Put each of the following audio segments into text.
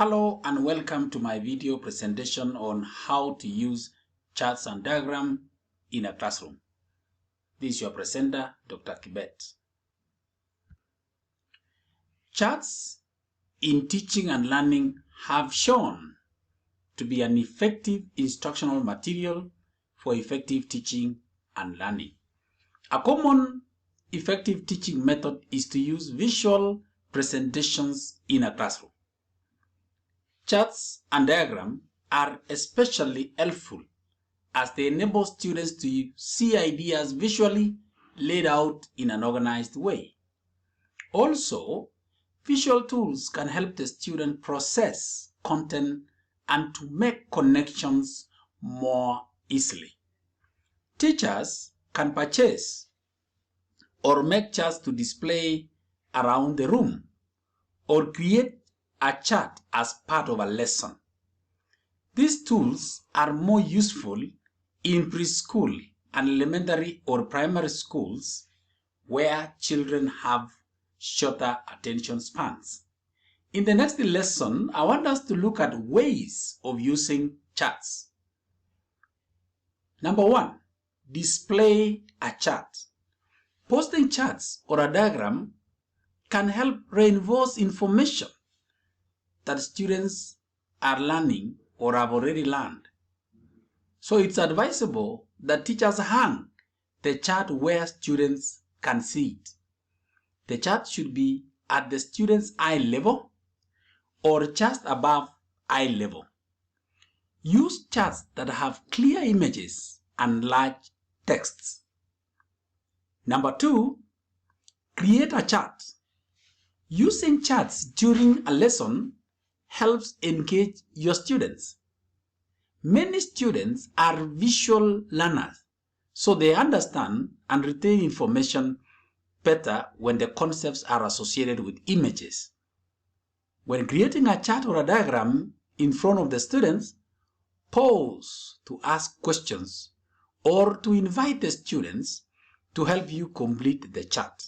Hello and welcome to my video presentation on how to use charts and diagrams in a classroom. This is your presenter, Dr. Kibet. Charts in teaching and learning have shown to be an effective instructional material for effective teaching and learning. A common effective teaching method is to use visual presentations in a classroom. Charts and diagrams are especially helpful as they enable students to see ideas visually laid out in an organized way. Also, visual tools can help the student process content and to make connections more easily. Teachers can purchase or make charts to display around the room or create a chart as part of a lesson. These tools are more useful in preschool and elementary or primary schools where children have shorter attention spans. In the next lesson, I want us to look at ways of using charts. Number 1, display a chart. Posting charts or a diagram can help reinforce information that students are learning or have already learned. So it's advisable that teachers hang the chart where students can see it. The chart should be at the student's eye level or just above eye level. Use charts that have clear images and large texts. Number 2, create a chart. Using charts during a lesson helps engage your students. Many students are visual learners, so they understand and retain information better when the concepts are associated with images. When creating a chart or a diagram in front of the students, pause to ask questions or to invite the students to help you complete the chart.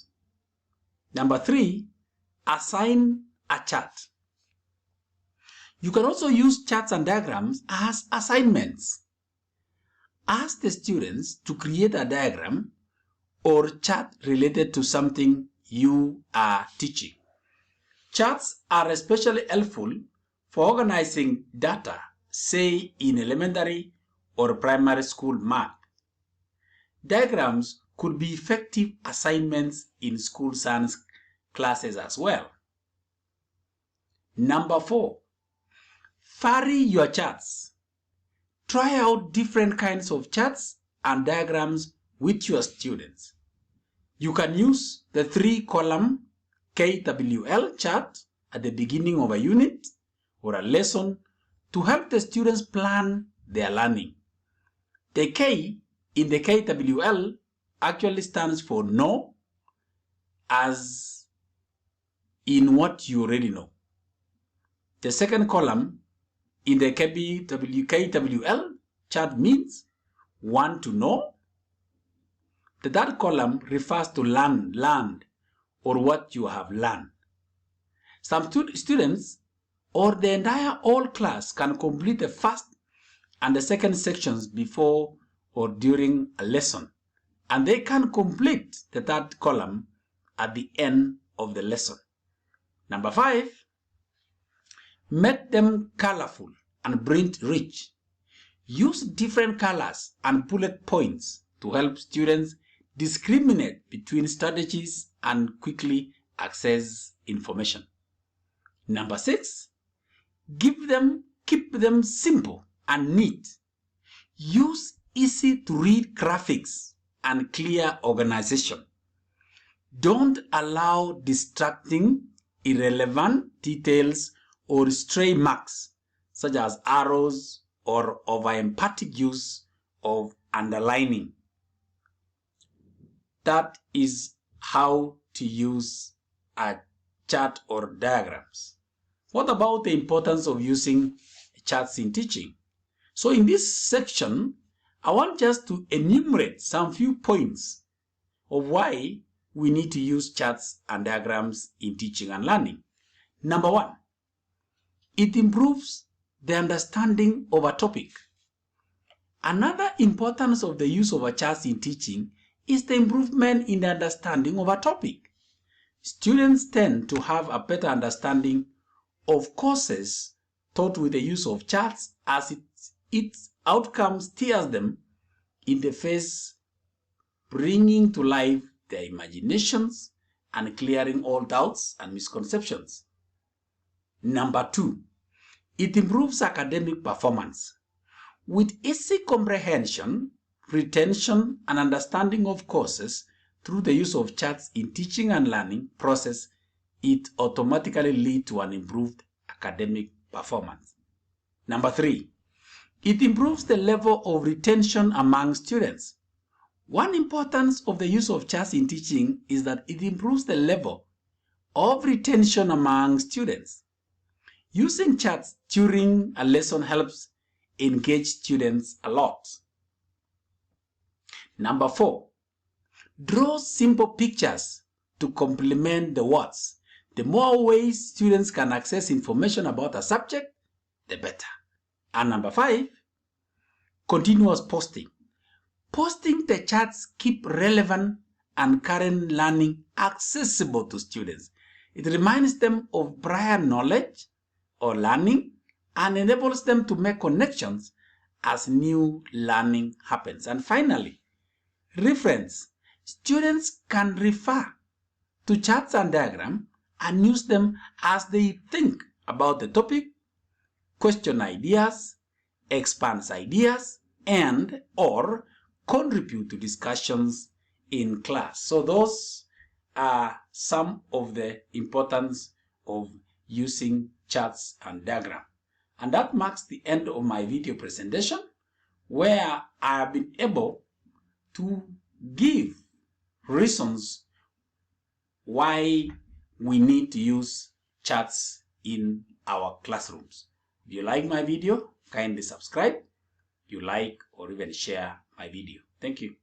Number 3, assign a chart. You can also use charts and diagrams as assignments. Ask the students to create a diagram or chart related to something you are teaching. Charts are especially helpful for organizing data, say in elementary or primary school math. Diagrams could be effective assignments in school science classes as well. Number 4, vary your charts. Try out different kinds of charts and diagrams with your students. You can use the 3-column KWL chart at the beginning of a unit or a lesson to help the students plan their learning. The K in the KWL actually stands for know, as in what you already know. The second column in the KWL chart means want to know. The third column refers to learned or what you have learned. Some students or the entire whole class can complete the first and the second sections before or during a lesson, and they can complete the third column at the end of the lesson. Number 5, make them colorful and print rich. Use different colors and bullet points to help students discriminate between strategies and quickly access information. Number 6, keep them simple and neat. Use easy to read graphics and clear organization. Don't allow distracting, irrelevant details or stray marks such as arrows or over-emphatic use of underlining. That is how to use a chart or diagrams. What about the importance of using charts in teaching? So in this section, I want just to enumerate some few points of why we need to use charts and diagrams in teaching and learning. Number 1, It improves the understanding of a topic. Another importance of the use of a chart in teaching is the improvement in the understanding of a topic. Students tend to have a better understanding of courses taught with the use of charts, as its outcome steers them in the face, bringing to life their imaginations and clearing all doubts and misconceptions. Number 2, it improves academic performance. With easy comprehension, retention, and understanding of courses through the use of charts in teaching and learning process, it automatically leads to an improved academic performance. Number 3, it improves the level of retention among students. One importance of the use of charts in teaching is that it improves the level of retention among students. Using charts during a lesson helps engage students a lot. Number 4, draw simple pictures to complement the words. The more ways students can access information about a subject, the better. And number 5, continuous posting. Posting the charts keep relevant and current learning accessible to students. It reminds them of prior knowledge or learning and enables them to make connections as new learning happens. And finally, reference. Students can refer to charts and diagrams and use them as they think about the topic, question ideas, expand ideas, and or contribute to discussions in class. So those are some of the importance of using charts and diagrams. And that marks the end of my video presentation, where I have been able to give reasons why we need to use charts in our classrooms. If you like my video, kindly subscribe, you like or even share my video. Thank you.